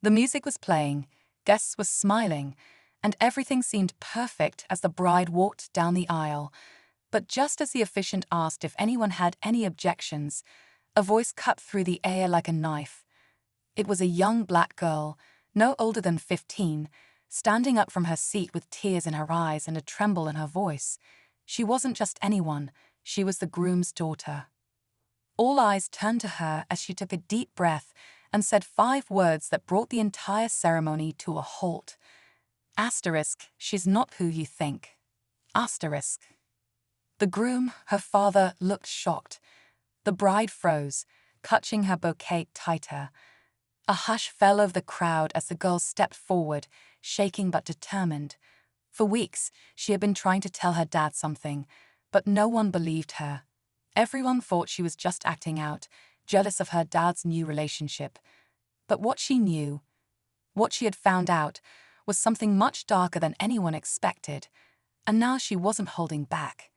The music was playing, guests were smiling, and everything seemed perfect as the bride walked down the aisle. But just as the officiant asked if anyone had any objections, a voice cut through the air like a knife. It was a young black girl, no older than 15, standing up from her seat with tears in her eyes and a tremble in her voice. She wasn't just anyone, she was the groom's daughter. All eyes turned to her as she took a deep breath and said 5 words that brought the entire ceremony to a halt. Asterisk, she's not who you think. Asterisk. The groom, her father, looked shocked. The bride froze, clutching her bouquet tighter. A hush fell over the crowd as the girl stepped forward, shaking but determined. For weeks, she had been trying to tell her dad something, but no one believed her. Everyone thought she was just acting out, jealous of her dad's new relationship. But what she knew, what she had found out, was something much darker than anyone expected, and now she wasn't holding back.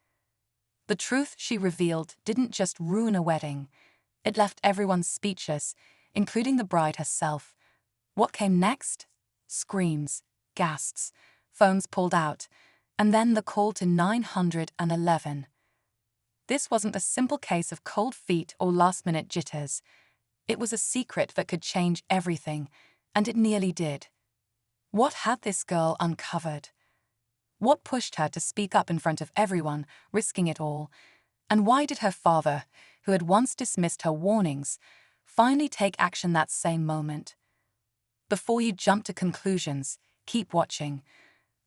The truth she revealed didn't just ruin a wedding. It left everyone speechless, including the bride herself. What came next? Screams, gasps, phones pulled out, and then the call to 911. This wasn't a simple case of cold feet or last-minute jitters. It was a secret that could change everything, and it nearly did. What had this girl uncovered? What pushed her to speak up in front of everyone, risking it all? And why did her father, who had once dismissed her warnings, finally take action that same moment? Before you jump to conclusions, keep watching.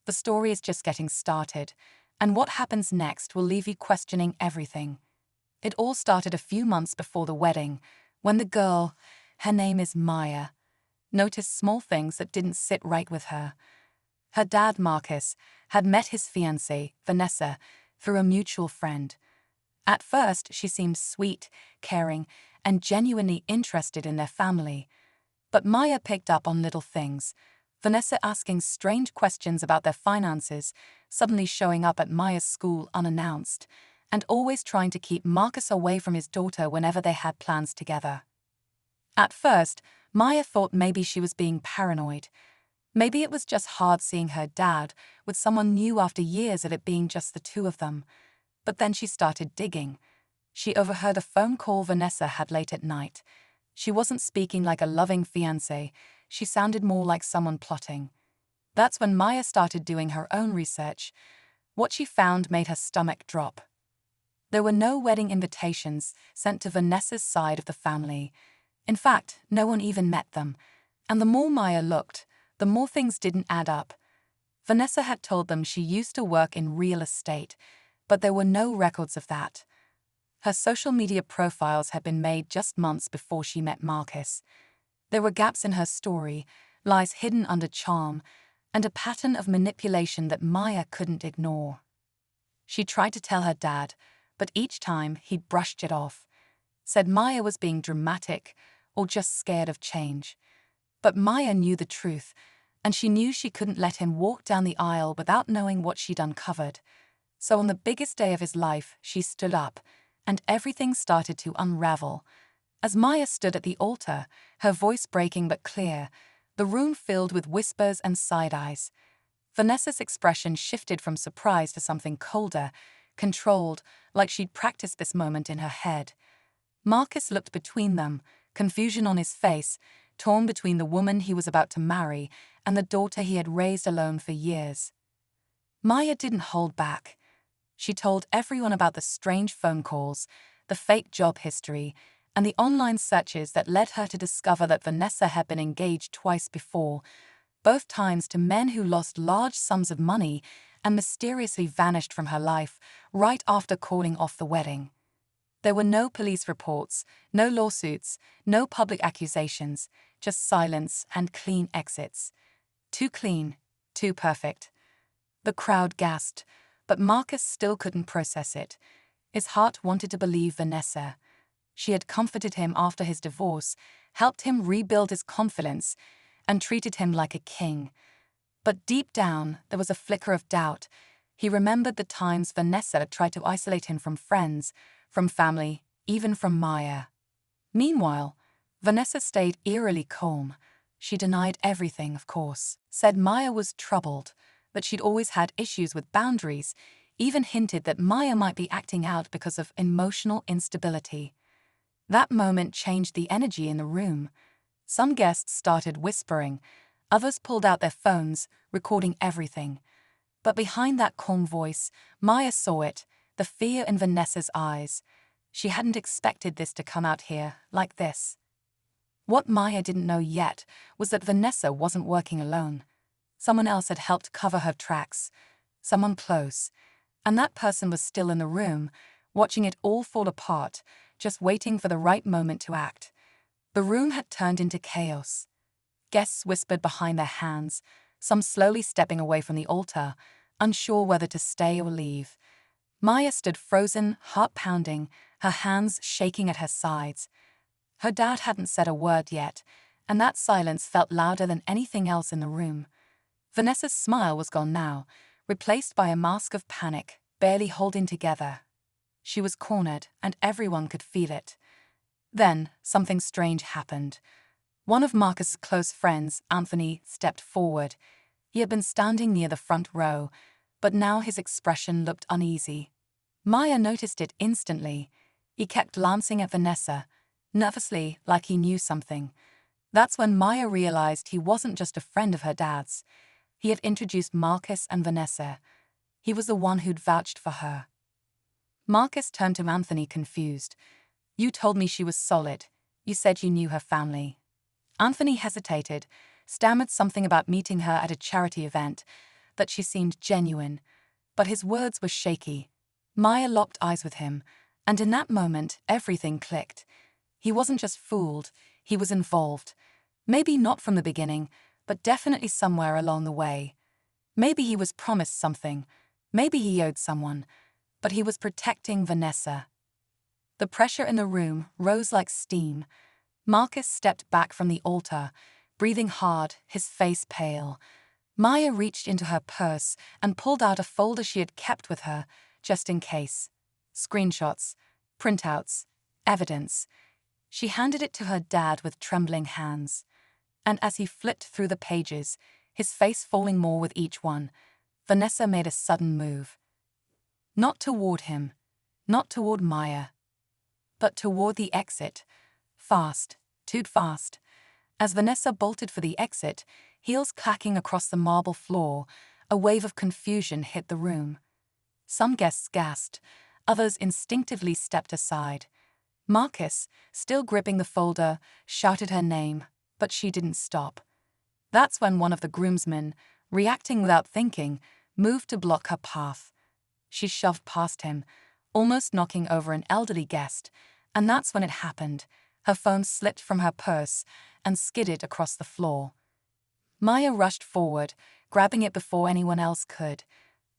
The story is just getting started, and what happens next will leave you questioning everything. It all started a few months before the wedding, when the girl, her name is Maya, noticed small things that didn't sit right with her. Her dad, Marcus, had met his fiancée, Vanessa, through a mutual friend. At first, she seemed sweet, caring, and genuinely interested in their family. But Maya picked up on little things. Vanessa asking strange questions about their finances, suddenly showing up at Maya's school unannounced, and always trying to keep Marcus away from his daughter whenever they had plans together. At first, Maya thought maybe she was being paranoid. Maybe it was just hard seeing her dad with someone new after years of it being just the two of them. But then she started digging. She overheard a phone call Vanessa had late at night. She wasn't speaking like a loving fiancé. She sounded more like someone plotting. That's when Maya started doing her own research. What she found made her stomach drop. There were no wedding invitations sent to Vanessa's side of the family. In fact, no one even met them. And the more Maya looked, the more things didn't add up. Vanessa had told them she used to work in real estate, but there were no records of that. Her social media profiles had been made just months before she met Marcus. There were gaps in her story, lies hidden under charm, and a pattern of manipulation that Maya couldn't ignore. She tried to tell her dad, but each time he brushed it off, said Maya was being dramatic or just scared of change. But Maya knew the truth, and she knew she couldn't let him walk down the aisle without knowing what she'd uncovered. So on the biggest day of his life, she stood up, and everything started to unravel. As Maya stood at the altar, her voice breaking but clear, the room filled with whispers and side-eyes. Vanessa's expression shifted from surprise to something colder, controlled, like she'd practiced this moment in her head. Marcus looked between them, confusion on his face, torn between the woman he was about to marry and the daughter he had raised alone for years. Maya didn't hold back. She told everyone about the strange phone calls, the fake job history, and the online searches that led her to discover that Vanessa had been engaged twice before, both times to men who lost large sums of money and mysteriously vanished from her life right after calling off the wedding. There were no police reports, no lawsuits, no public accusations, just silence and clean exits. Too clean, too perfect. The crowd gasped, but Marcus still couldn't process it. His heart wanted to believe Vanessa. She had comforted him after his divorce, helped him rebuild his confidence, and treated him like a king. But deep down, there was a flicker of doubt. He remembered the times Vanessa tried to isolate him from friends, from family, even from Maya. Meanwhile, Vanessa stayed eerily calm. She denied everything, of course. Said Maya was troubled, that she'd always had issues with boundaries, even hinted that Maya might be acting out because of emotional instability. That moment changed the energy in the room. Some guests started whispering, others pulled out their phones, recording everything. But behind that calm voice, Maya saw it, the fear in Vanessa's eyes. She hadn't expected this to come out here, like this. What Maya didn't know yet was that Vanessa wasn't working alone. Someone else had helped cover her tracks, someone close, and that person was still in the room, watching it all fall apart, just waiting for the right moment to act. The room had turned into chaos. Guests whispered behind their hands, some slowly stepping away from the altar, unsure whether to stay or leave. Maya stood frozen, heart pounding, her hands shaking at her sides. Her dad hadn't said a word yet, and that silence felt louder than anything else in the room. Vanessa's smile was gone now, replaced by a mask of panic, barely holding together. She was cornered, and everyone could feel it. Then, something strange happened. One of Marcus's close friends, Anthony, stepped forward. He had been standing near the front row, but now his expression looked uneasy. Maya noticed it instantly. He kept glancing at Vanessa, nervously, like he knew something. That's when Maya realized he wasn't just a friend of her dad's. He had introduced Marcus and Vanessa. He was the one who'd vouched for her. Marcus turned to Anthony, confused. "You told me she was solid. You said you knew her family." Anthony hesitated, stammered something about meeting her at a charity event, that she seemed genuine, but his words were shaky. Maya locked eyes with him, and in that moment, everything clicked. He wasn't just fooled, he was involved. Maybe not from the beginning, but definitely somewhere along the way. Maybe he was promised something, maybe he owed someone, but he was protecting Vanessa. The pressure in the room rose like steam. Marcus stepped back from the altar, breathing hard, his face pale. Maya reached into her purse and pulled out a folder she had kept with her, just in case. Screenshots, printouts, evidence. She handed it to her dad with trembling hands. And as he flipped through the pages, his face falling more with each one, Vanessa made a sudden move. Not toward him, not toward Maya, but toward the exit. Fast, too fast. As Vanessa bolted for the exit, heels clacking across the marble floor, a wave of confusion hit the room. Some guests gasped, others instinctively stepped aside. Marcus, still gripping the folder, shouted her name, but she didn't stop. That's when one of the groomsmen, reacting without thinking, moved to block her path. She shoved past him, almost knocking over an elderly guest, and that's when it happened. Her phone slipped from her purse and skidded across the floor. Maya rushed forward, grabbing it before anyone else could.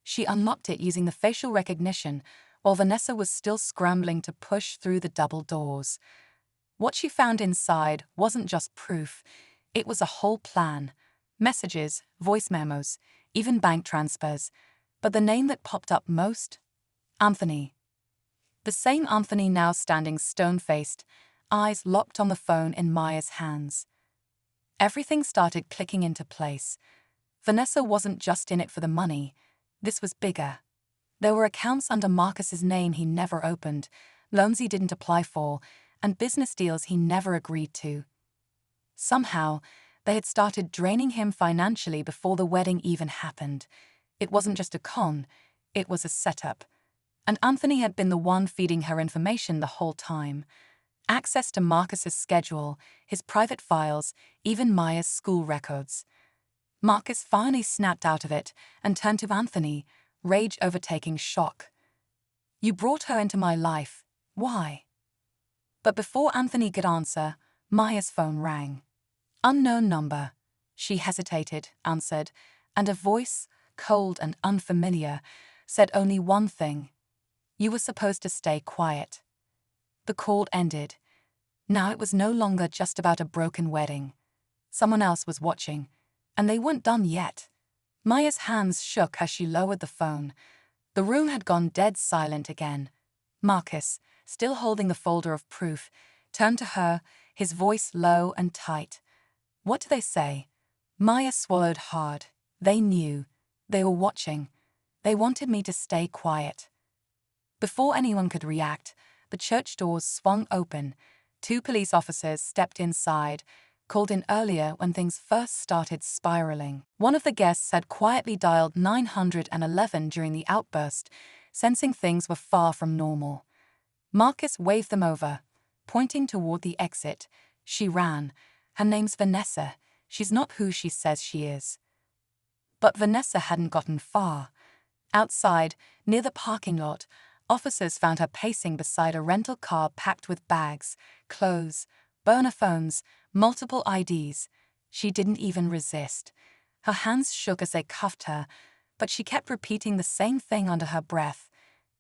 She unlocked it using the facial recognition, while Vanessa was still scrambling to push through the double doors. What she found inside wasn't just proof, it was a whole plan. Messages, voice memos, even bank transfers. But the name that popped up most? Anthony. The same Anthony now standing stone-faced, eyes locked on the phone in Maya's hands. Everything started clicking into place. Vanessa wasn't just in it for the money. This was bigger. There were accounts under Marcus's name he never opened, loans he didn't apply for, and business deals he never agreed to. Somehow, they had started draining him financially before the wedding even happened. It wasn't just a con, it was a setup. And Anthony had been the one feeding her information the whole time. Access to Marcus's schedule, his private files, even Maya's school records. Marcus finally snapped out of it and turned to Anthony, rage overtaking shock. "You brought her into my life. Why?" But before Anthony could answer, Maya's phone rang. Unknown number. She hesitated, answered, and a voice, cold and unfamiliar, said only one thing. "You were supposed to stay quiet." The call ended. Now it was no longer just about a broken wedding. Someone else was watching, and they weren't done yet. Maya's hands shook as she lowered the phone. The room had gone dead silent again. Marcus, still holding the folder of proof, turned to her, his voice low and tight. What do they say? Maya swallowed hard. They knew. They were watching. They wanted me to stay quiet. Before anyone could react, the church doors swung open. 2 police officers stepped inside, called in earlier when things first started spiraling. One of the guests had quietly dialed 911 during the outburst, sensing things were far from normal. Marcus waved them over, pointing toward the exit. She ran. Her name's Vanessa. She's not who she says she is. But Vanessa hadn't gotten far. Outside, near the parking lot, officers found her pacing beside a rental car packed with bags, clothes, burner phones, multiple IDs. She didn't even resist. Her hands shook as they cuffed her, but she kept repeating the same thing under her breath.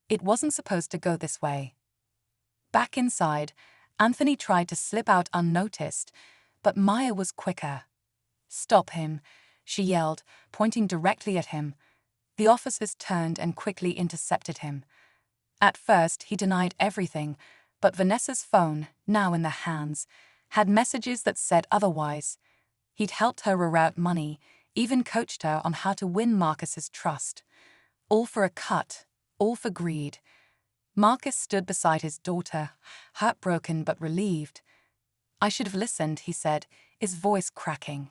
It wasn't supposed to go this way. Back inside, Anthony tried to slip out unnoticed, but Maya was quicker. "Stop him," she yelled, pointing directly at him. The officers turned and quickly intercepted him. At first, he denied everything, but Vanessa's phone, now in their hands, had messages that said otherwise. He'd helped her reroute money, even coached her on how to win Marcus's trust. All for a cut, all for greed. Marcus stood beside his daughter, heartbroken but relieved. "I should have listened," he said, his voice cracking.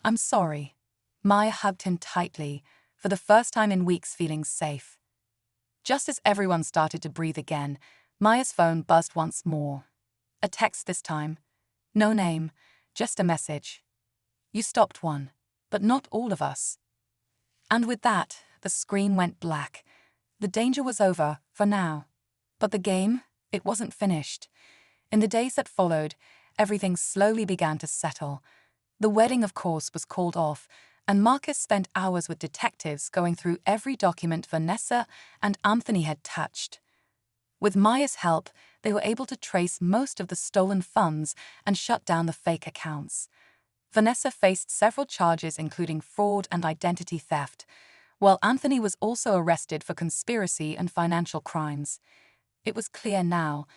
"I'm sorry." Maya hugged him tightly, for the first time in weeks feeling safe. Just as everyone started to breathe again, Maya's phone buzzed once more. A text this time. No name, just a message. "You stopped one, but not all of us." And with that, the screen went black. The danger was over, for now. But the game, it wasn't finished. In the days that followed, everything slowly began to settle. The wedding, of course, was called off, and Marcus spent hours with detectives going through every document Vanessa and Anthony had touched. With Maya's help, they were able to trace most of the stolen funds and shut down the fake accounts. Vanessa faced several charges including fraud and identity theft, while Anthony was also arrested for conspiracy and financial crimes. It was clear now,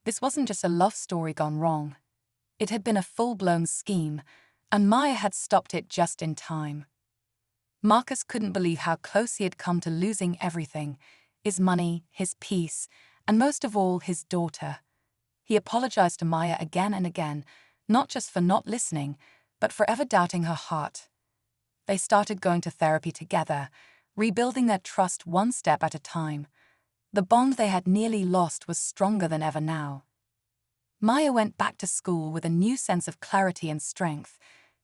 this wasn't just a love story gone wrong. It had been a full-blown scheme, and Maya had stopped it just in time. Marcus couldn't believe how close he had come to losing everything: his money, his peace, and most of all, his daughter. He apologized to Maya again and again, not just for not listening, but for ever doubting her heart. They started going to therapy together, rebuilding their trust one step at a time. The bond they had nearly lost was stronger than ever now. Maya went back to school with a new sense of clarity and strength.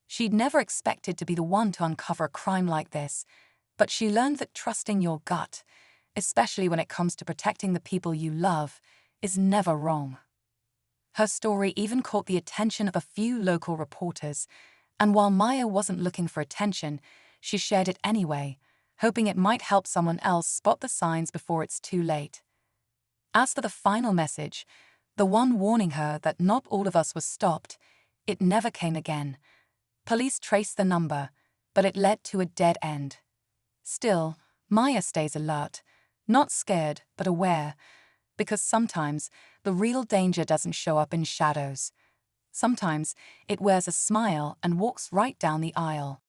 She'd never expected to be the one to uncover a crime like this, but she learned that trusting your gut, especially when it comes to protecting the people you love, is never wrong. Her story even caught the attention of a few local reporters, and while Maya wasn't looking for attention, she shared it anyway, hoping it might help someone else spot the signs before it's too late. As for the final message, the one warning her that not all of us was stopped, it never came again. Police traced the number, but it led to a dead end. Still, Maya stays alert, not scared, but aware, because sometimes the real danger doesn't show up in shadows. Sometimes it wears a smile and walks right down the aisle.